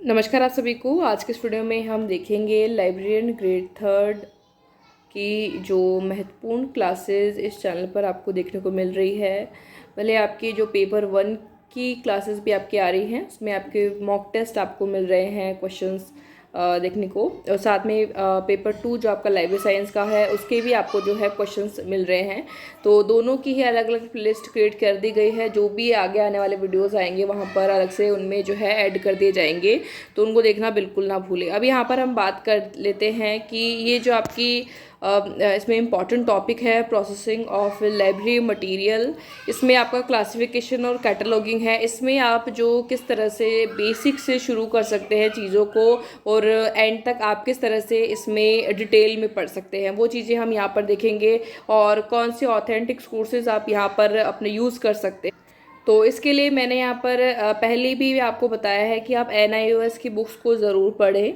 नमस्कार आप सभी को। आज के इस वीडियो में हम देखेंगे लाइब्रेरियन ग्रेड थर्ड की जो महत्वपूर्ण क्लासेस इस चैनल पर आपको देखने को मिल रही है। भले आपकी जो पेपर वन की क्लासेस भी आपकी आ रही हैं, उसमें आपके मॉक टेस्ट आपको मिल रहे हैं, क्वेश्चंस देखने को, और साथ में पेपर टू जो आपका लाइब्रेरी साइंस का है उसके भी आपको जो है क्वेश्चंस मिल रहे हैं। तो दोनों की ही अलग अलग लिस्ट क्रिएट कर दी गई है। जो भी आगे आने वाले वीडियोस आएंगे वहाँ पर अलग से उनमें जो है ऐड कर दिए जाएंगे, तो उनको देखना बिल्कुल ना भूलें। अब यहाँ पर हम बात कर लेते हैं कि ये जो आपकी इसमें इम्पॉर्टेंट टॉपिक है प्रोसेसिंग ऑफ लाइब्रेरी मटेरियल। इसमें आपका क्लासिफिकेशन और कैटलॉगिंग है। इसमें आप जो किस तरह से बेसिक से शुरू कर सकते हैं चीज़ों को और एंड तक आप किस तरह से इसमें डिटेल में पढ़ सकते हैं, वो चीज़ें हम यहाँ पर देखेंगे। और कौन से ऑथेंटिक कोर्सेज आप यहाँ पर अपने यूज़ कर सकते हैं। तो इसके लिए मैंने यहाँ पर पहले भी आपको बताया है कि आप NIOS की बुक्स को ज़रूर पढ़ें।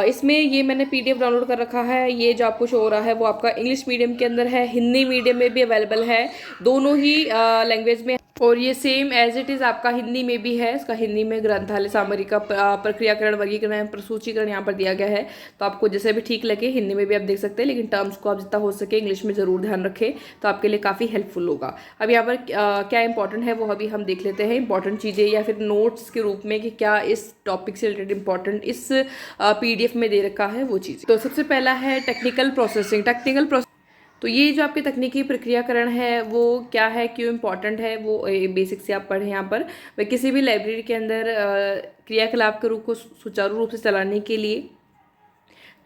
इसमें ये मैंने PDF डाउनलोड कर रखा है। ये जो आपको शो हो रहा है वो आपका इंग्लिश मीडियम के अंदर है, हिंदी मीडियम में भी अवेलेबल है, दोनों ही लैंग्वेज में। और ये सेम एज इट इज़ आपका हिंदी में भी है। इसका हिंदी में ग्रंथालय सामग्री का प्रक्रियाकरण, वर्गीकरण, प्रसूचीकरण यहाँ पर दिया गया है। तो आपको जैसे भी ठीक लगे हिंदी में भी आप देख सकते हैं, लेकिन टर्म्स को आप जितना हो सके इंग्लिश में ज़रूर ध्यान रखें, तो आपके लिए काफ़ी हेल्पफुल होगा। अब यहाँ पर क्या इंपॉर्टेंट है वो अभी हम देख लेते हैं। इंपॉर्टेंट चीज़ें या फिर नोट्स के रूप में कि क्या इस टॉपिक से रिलेटेड इंपॉर्टेंट इस PDF में दे रखा है वो चीज़। तो सबसे पहला है टेक्निकल प्रोसेसिंग। तो ये जो आपकी तकनीकी प्रक्रियाकरण है वो क्या है, क्यों इम्पोर्टेंट है, वो बेसिक से आप पढ़ें। यहाँ पर वह किसी भी लाइब्रेरी के अंदर क्रियाकलाप के रूप को सुचारू रूप से चलाने के लिए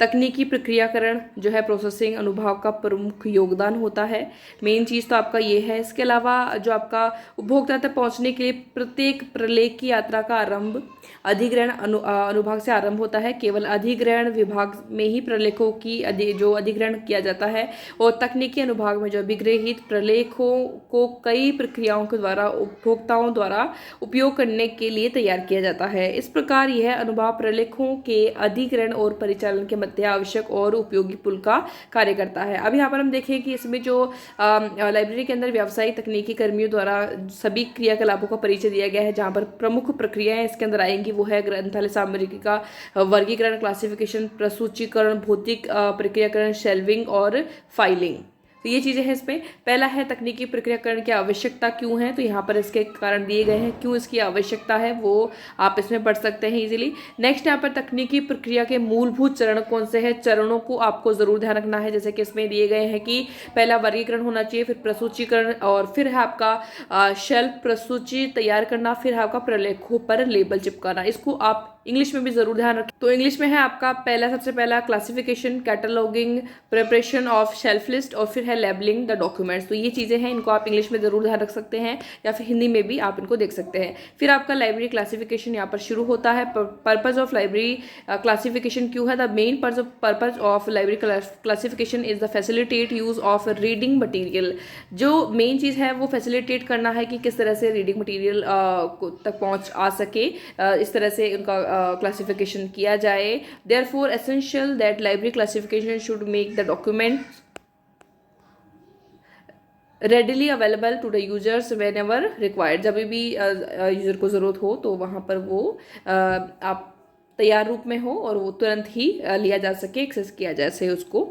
तकनीकी प्रक्रियाकरण जो है प्रोसेसिंग अनुभाग का प्रमुख योगदान होता है। मेन चीज़ तो आपका ये है। इसके अलावा जो आपका उपभोक्ता तक पहुंचने के लिए प्रत्येक प्रलेख की यात्रा का आरंभ अधिग्रहण अनुभाग से आरंभ होता है। केवल अधिग्रहण विभाग में ही प्रलेखों की जो अधिग्रहण किया जाता है, और तकनीकी अनुभाग में जो अधिग्रहित प्रलेखों को कई प्रक्रियाओं के द्वारा उपभोक्ताओं द्वारा उपयोग करने के लिए तैयार किया जाता है। इस प्रकार यह अनुभाग प्रलेखों के अधिग्रहण और परिचालन के मध्य आवश्यक और उपयोगी पुल का कार्य करता है। अब यहाँ पर हम देखें कि इसमें जो लाइब्रेरी के अंदर व्यावसायिक तकनीकी कर्मियों द्वारा सभी क्रियाकलापों का परिचय दिया गया है। जहाँ पर प्रमुख प्रक्रियाएं इसके अंदर आएंगी वो है ग्रंथालय सामग्री का वर्गीकरण, क्लासिफिकेशन, प्रसूचीकरण, भौतिक प्रक्रियाकरण, शेल्विंग और फाइलिंग। तो ये चीज़ें हैं इसमें। पहला है तकनीकी प्रक्रियाकरण की आवश्यकता क्यों है, तो यहाँ पर इसके कारण दिए गए हैं क्यों इसकी आवश्यकता है, वो आप इसमें पढ़ सकते हैं इजीली। नेक्स्ट यहाँ पर तकनीकी प्रक्रिया के मूलभूत चरण कौन से हैं, चरणों को आपको ज़रूर ध्यान रखना है। जैसे कि इसमें दिए गए हैं कि पहला वर्गीकरण होना चाहिए, फिर प्रसूचीकरण, और फिर है आपका शेल्फ प्रसूची तैयार करना, फिर है आपका प्रलेखों पर लेबल चिपकाना। इसको आप इंग्लिश में भी जरूर ध्यान रखें। तो इंग्लिश में है आपका सबसे पहला classification, cataloguing, preparation of shelf list, और फिर है लेबलिंग द डॉक्यूमेंट्स। तो ये चीज़ें हैं, इनको आप इंग्लिश में जरूर ध्यान रख सकते हैं, या फिर हिंदी में भी आप इनको देख सकते हैं। फिर आपका लाइब्रेरी क्लासिफिकेशन यहाँ पर शुरू होता है। पर्पज ऑफ लाइब्रेरी क्लासिफिकेशन क्यों है, the main purpose of library classification is the facilitate use of reading material. जो मेन चीज़ है वो फैसिलिटेट करना है कि किस तरह से रीडिंग मटीरियल तक पहुँच आ सके, इस तरह से उनका क्लासिफिकेशन किया जाए। Therefore essential that library classification should make the documents readily available to the users whenever required। जब भी यूज़र को ज़रूरत हो तो वहाँ पर वो आप तैयार रूप में हो और वो तुरंत ही लिया जा सके, एक्सेस किया जा सके उसको।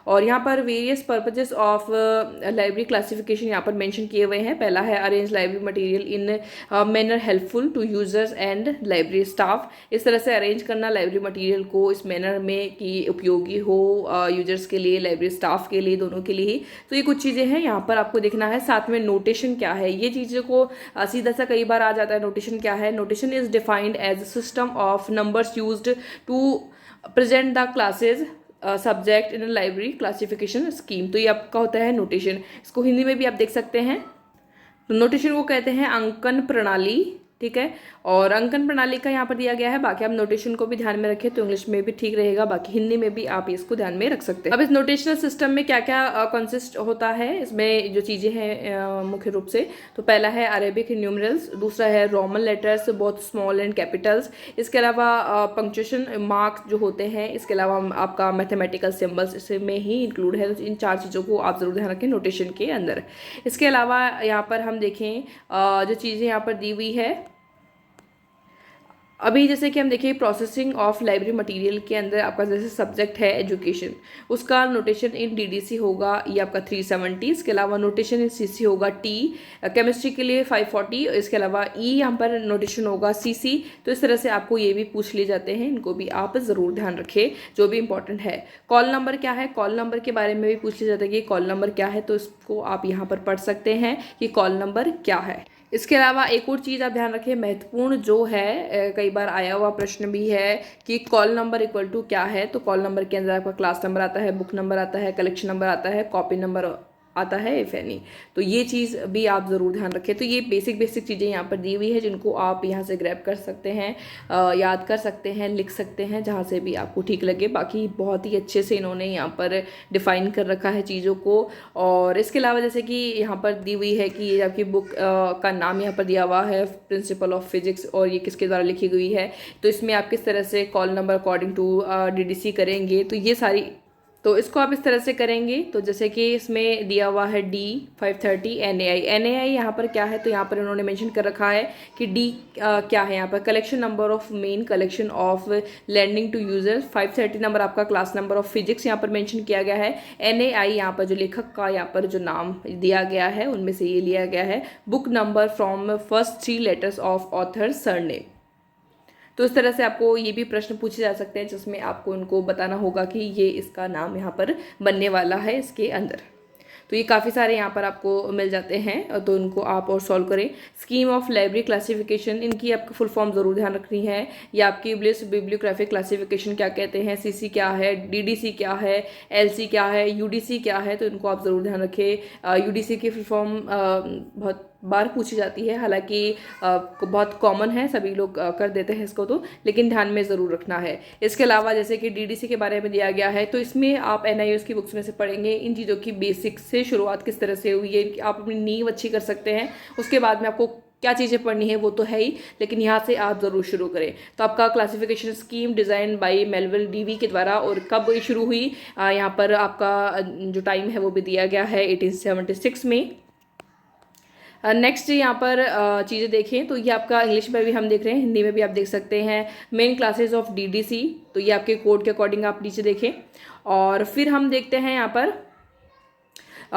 और यहाँ पर various purposes of library classification यहाँ पर मेंशन किए हुए हैं। पहला है arrange library material in manner helpful to users and library staff. इस तरह से अरेंज करना लाइब्रेरी मटेरियल को इस मैनर में कि उपयोगी हो यूजर्स के लिए, लाइब्रेरी स्टाफ के लिए, दोनों के लिए ही। तो ये कुछ चीज़ें हैं यहाँ पर आपको देखना है। साथ में नोटेशन क्या है, ये चीज़ों को सीधा सा कई बार आ जाता है। नोटेशन क्या है, notation is defined as a system of numbers used to present the classes subject in library classification scheme. तो ये आपका होता है नोटेशन। इसको हिंदी में भी आप देख सकते हैं। तो नोटेशन को कहते हैं अंकन प्रणाली, ठीक है। और अंकन प्रणाली का यहाँ पर दिया गया है। बाकी आप नोटेशन को भी ध्यान में रखें तो इंग्लिश में भी ठीक रहेगा, बाकी हिंदी में भी आप इसको ध्यान में रख सकते हैं। अब इस नोटेशनल सिस्टम में क्या क्या कंसिस्ट होता है, इसमें जो चीज़ें हैं मुख्य रूप से, तो पहला है अरेबिक न्यूमरल्स, दूसरा है Roman letters both small and Capitals, इसके अलावा पंक्चुएशन मार्क्स जो होते हैं, इसके अलावा आपका मैथमेटिकल सिम्बल्स इसमें ही इंक्लूड है। तो इन चार चीज़ों को आप ज़रूर ध्यान रखें नोटेशन के अंदर। इसके अलावा यहाँ पर हम देखें जो चीज़ें यहाँ पर दी हुई है, अभी जैसे कि हम देखें प्रोसेसिंग ऑफ लाइब्रेरी मटेरियल के अंदर आपका जैसे सब्जेक्ट है एजुकेशन, उसका नोटेशन इन डीडीसी होगा ये आपका 370। इसके अलावा नोटेशन इन सीसी होगा टी, केमिस्ट्री के लिए 540। इसके अलावा ई यहाँ पर नोटेशन होगा सीसी। तो इस तरह से आपको ये भी पूछ लिए जाते हैं, इनको भी आप ज़रूर ध्यान रखें जो भी इंपॉर्टेंट है। कॉल नंबर क्या है, कॉल नंबर के बारे में भी पूछ लिया जाता है कि कॉल नंबर क्या है, तो इसको आप यहाँ पर पढ़ सकते हैं कि कॉल नंबर क्या है। इसके अलावा एक और चीज़ आप ध्यान रखें महत्वपूर्ण जो है, कई बार आया हुआ प्रश्न भी है कि कॉल नंबर इक्वल टू क्या है। तो कॉल नंबर के अंदर आपका क्लास नंबर आता है, बुक नंबर आता है, कलेक्शन नंबर आता है, कॉपी नंबर आता है इफ एनी। तो ये चीज़ भी आप ज़रूर ध्यान रखें। तो ये बेसिक चीज़ें यहाँ पर दी हुई है जिनको आप यहाँ से ग्रैब कर सकते हैं, याद कर सकते हैं, लिख सकते हैं, जहाँ से भी आपको ठीक लगे। बाकी बहुत ही अच्छे से इन्होंने यहाँ पर डिफ़ाइन कर रखा है चीज़ों को। और इसके अलावा जैसे कि यहाँ पर दी हुई है कि ये आपकी बुक का नाम यहाँ पर दिया हुआ है प्रिंसिपल ऑफ फिजिक्स, और ये किसके द्वारा लिखी गई है। तो इसमें आप किस तरह से call number according to DDC करेंगे, तो ये सारी, तो इसको आप इस तरह से करेंगे। तो जैसे कि इसमें दिया हुआ है D530 NAI यहाँ पर क्या है, तो यहाँ पर इन्होंने मेंशन कर रखा है कि D क्या है यहाँ पर, collection number of main collection of landing to users. 530 नंबर आपका क्लास नंबर ऑफ फिजिक्स यहाँ पर मेंशन किया गया है। NAI यहाँ पर जो लेखक का यहाँ पर जो नाम दिया गया है उनमें से ये लिया गया है। Book number from first 3 letters of author surname. तो इस तरह से आपको ये भी प्रश्न पूछे जा सकते हैं जिसमें आपको उनको बताना होगा कि ये इसका नाम यहाँ पर बनने वाला है इसके अंदर। तो ये काफ़ी सारे यहाँ पर आपको मिल जाते हैं, तो उनको आप और सॉल्व करें। स्कीम ऑफ लाइब्रेरी क्लासिफिकेशन, इनकी आपको फुल फॉर्म ज़रूर ध्यान रखनी है। ये आपकी बिब्लियोग्राफिक क्लासिफिकेशन क्या कहते हैं, सीसी क्या है, डीडीसी क्या है, एलसी क्या है, यूडीसी क्या है, तो इनको आप ज़रूर ध्यान रखें। यूडीसी की फुल फॉर्म बहुत बार पूछी जाती है, हालांकि बहुत कॉमन है, सभी लोग कर देते हैं इसको, तो लेकिन ध्यान में ज़रूर रखना है। इसके अलावा जैसे कि डीडीसी के बारे में दिया गया है, तो इसमें आप NIOS की बुक्स में से पढ़ेंगे इन चीज़ों की बेसिक से शुरुआत किस तरह से हुई है, आप अपनी नींव अच्छी कर सकते हैं। उसके बाद में आपको क्या चीज़ें पढ़नी है वो तो है ही, लेकिन यहाँ से आप ज़रूर शुरू करें। तो आपका classification scheme design by Melville DV के द्वारा, और कब शुरू हुई, यहाँ पर आपका जो टाइम है वो भी दिया गया है 1876 में। नेक्स्ट यहाँ पर चीज़ें देखें तो ये आपका इंग्लिश में भी हम देख रहे हैं, हिंदी में भी आप देख सकते हैं। मेन क्लासेस ऑफ डीडीसी, तो ये आपके कोड के अकॉर्डिंग आप नीचे देखें। और फिर हम देखते हैं यहाँ पर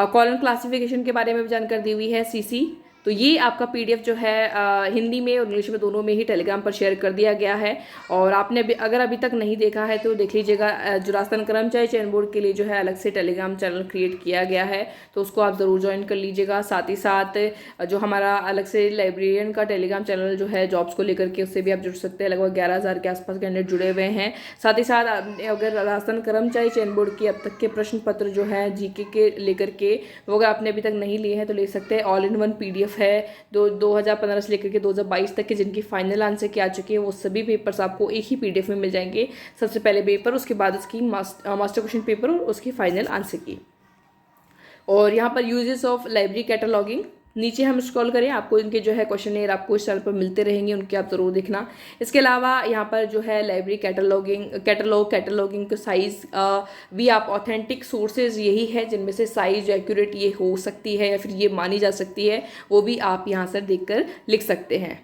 कॉलम क्लासिफिकेशन के बारे में भी जानकारी दी हुई है, सीसी। तो ये आपका PDF जो है हिंदी में और इंग्लिश में दोनों में ही टेलीग्राम पर शेयर कर दिया गया है। और आपने अगर अभी तक नहीं देखा है तो देख लीजिएगा। जो राजस्थान कर्मचारी चयन बोर्ड के लिए जो है अलग से टेलीग्राम चैनल क्रिएट किया गया है, तो उसको आप ज़रूर ज्वाइन कर लीजिएगा। साथ ही साथ जो हमारा अलग से लाइब्रेरियन का टेलीग्राम चैनल जो है जॉब्स को लेकर के, उससे भी आप जुड़ सकते हैं। लगभग 11,000 के आसपास कैंडिडेट जुड़े हुए हैं। साथ ही साथ अगर राजस्थान कर्मचारी चयन बोर्ड के अब तक के प्रश्न पत्र जो है GK के लेकर के, वो अगर आपने अभी तक नहीं लिए हैं तो ले सकते हैं। ऑल इन वन PDF है 2015 से लेकर के 2022 तक के जिनकी फाइनल आंसर के आ चुके हैं, वो सभी पेपर्स आपको एक ही PDF में मिल जाएंगे। सबसे पहले पेपर, उसके बाद उसकी मास्टर क्वेश्चन पेपर और उसकी फाइनल आंसर की। और यहाँ पर यूजेस ऑफ लाइब्रेरी कैटलॉगिंग, नीचे हम स्क्रॉल करें आपको इनके जो है क्वेश्चन आपको इस चैनल पर मिलते रहेंगे, उनके आप ज़रूर देखना। इसके अलावा यहाँ पर जो है लाइब्रेरी कैटलॉगिंग का साइज़ भी आप ऑथेंटिक सोर्सेज यही है जिनमें से साइज एक्यूरेट ये हो सकती है या फिर ये मानी जा सकती है, वो भी आप यहाँ से देखकर लिख सकते हैं।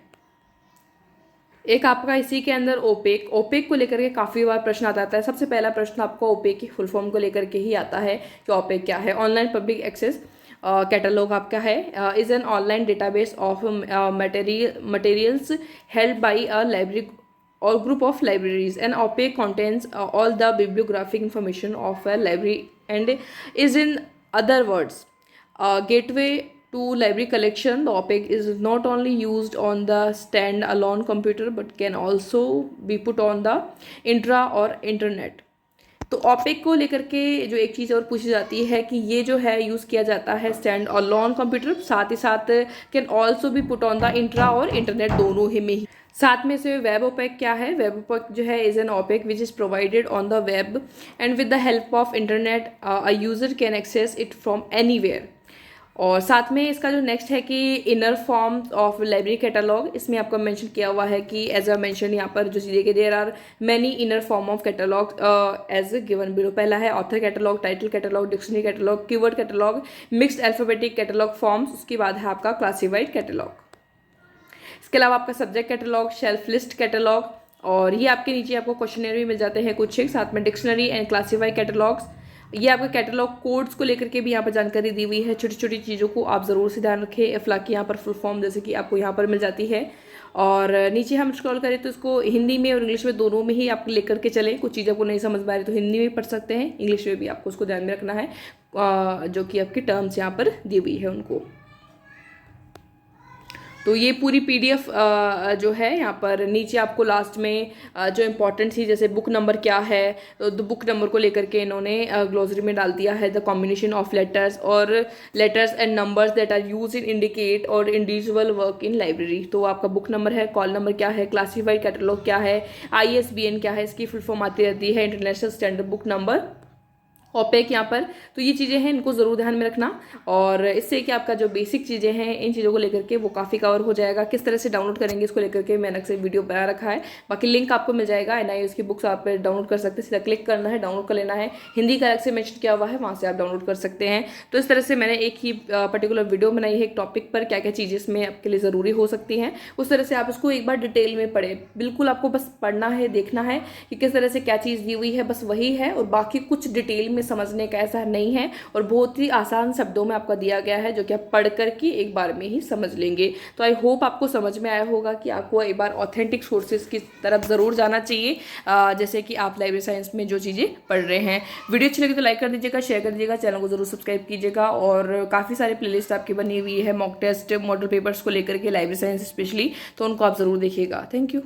एक आपका इसी के अंदर ओपेक को लेकर के काफ़ी बार प्रश्न आता है। सबसे पहला प्रश्न आपको ओपेक की फुल फॉर्म को लेकर के ही आता है कि ओपेक क्या है। ऑनलाइन पब्लिक एक्सेस कैटलॉग आपका है, is an online database of materials held by a library or group of libraries. An OPAC contains all the bibliographic information of a library and is in other words a gateway to library collection. The OPAC is not only used on the stand-alone computer but can also be put on the intra or internet. तो OPAC को लेकर के जो एक चीज़ और पूछी जाती है कि ये जो है यूज़ किया जाता है स्टैंड अलोन कंप्यूटर, साथ ही साथ कैन ऑल्सो भी पुट ऑन द इंट्रा और इंटरनेट दोनों ही में ही। साथ में से वेब ओपेक क्या है, वेब ओपेक जो है is an OPAC which is provided on the web and with the help of internet a user can access it from anywhere. और साथ में इसका जो नेक्स्ट है कि inner forms of library catalogue, इसमें आपको मेंशन किया हुआ है कि एज अ मेंशन यहाँ पर जो चीज़ें कि there are many inner form of catalogue as given below. पहला है author catalogue, title catalogue, dictionary catalogue, keyword catalogue, mixed alphabetic catalogue forms, उसके बाद है आपका क्लासिफाइड कैटलॉग। इसके अलावा आपका subject catalogue, shelf list catalogue, और ये आपके नीचे आपको क्वेश्चनर भी मिल जाते हैं कुछ एक, साथ में डिक्शनरी एंड क्लासीफाई कैटलॉग्स। ये आपका कैटलॉग कोड्स को लेकर के भी यहाँ पर जानकारी दी हुई है। छोटी छोटी चीज़ों को आप ज़रूर से ध्यान रखें। एफ्ला की यहाँ पर फुल फॉर्म जैसे कि आपको यहाँ पर मिल जाती है। और नीचे हम स्क्रॉल करें तो इसको हिंदी में और इंग्लिश में दोनों में ही आप लेकर के चलें। कुछ चीज़ें को नहीं समझ में आ रही तो हिंदी में पढ़ सकते हैं, इंग्लिश में भी आपको उसको ध्यान में रखना है, जो कि आपकी टर्म्स यहाँ पर दी हुई है उनको। तो ये पूरी पीडीएफ जो है यहाँ पर नीचे आपको लास्ट में जो इम्पोर्टेंट थी, जैसे बुक नंबर क्या है, तो बुक नंबर को लेकर के इन्होंने ग्लोसरी में डाल दिया है। द कॉम्बिनेशन ऑफ लेटर्स और letters and numbers that are use in indicate और इंडिविजुअल वर्क इन लाइब्रेरी। तो आपका बुक नंबर है, कॉल नंबर क्या है, क्लासीफाइड कैटलॉग क्या है, ISBN क्या है, इसकी फुल फॉर्म आती रहती है, international standard book number, OPAC यहाँ पर। तो ये चीज़ें हैं, इनको ज़रूर ध्यान में रखना। और इससे कि आपका जो बेसिक चीज़ें हैं इन चीज़ों को लेकर के वो काफ़ी कवर हो जाएगा। किस तरह से डाउनलोड करेंगे इसको लेकर के मैंने अलग से वीडियो बना रखा है, बाकी लिंक आपको मिल जाएगा। NIOS की बुक्स आप डाउनलोड कर सकते हैं, सीधा क्लिक करना है, डाउनलोड कर लेना है। हिंदी का अलग से मेंशन किया हुआ है, वहाँ से आप डाउनलोड कर सकते हैं। तो इस तरह से मैंने एक ही पर्टिकुलर वीडियो बनाई है एक टॉपिक पर, क्या क्या चीज़ें इसमें आपके लिए ज़रूरी हो सकती हैं। उस तरह से आप इसको एक बार डिटेल में पढ़ें। बिल्कुल आपको बस पढ़ना है, देखना है कि किस तरह से क्या चीज़ दी हुई है, बस वही है। और बाकी कुछ डिटेल में समझने का ऐसा नहीं है, और बहुत ही आसान शब्दों में आपका दिया गया है, जो कि आप पढ़ कर के एक बार में ही समझ लेंगे। तो आई होप आपको समझ में आया होगा कि आपको एक बार ऑथेंटिक सोर्सेज की तरफ ज़रूर जाना चाहिए, जैसे कि आप लाइब्रेरी साइंस में जो चीज़ें पढ़ रहे हैं। वीडियो अच्छी लगी तो लाइक कर दीजिएगा, शेयर कर दीजिएगा, चैनल को जरूर सब्सक्राइब कीजिएगा। और काफ़ी सारे प्लेलिस्ट आपकी बनी हुई है मॉक टेस्ट, मॉडल पेपर्स को लेकर के, लाइब्रेरी साइंस स्पेशली, तो उनको आप ज़रूर देखिएगा। Thank you.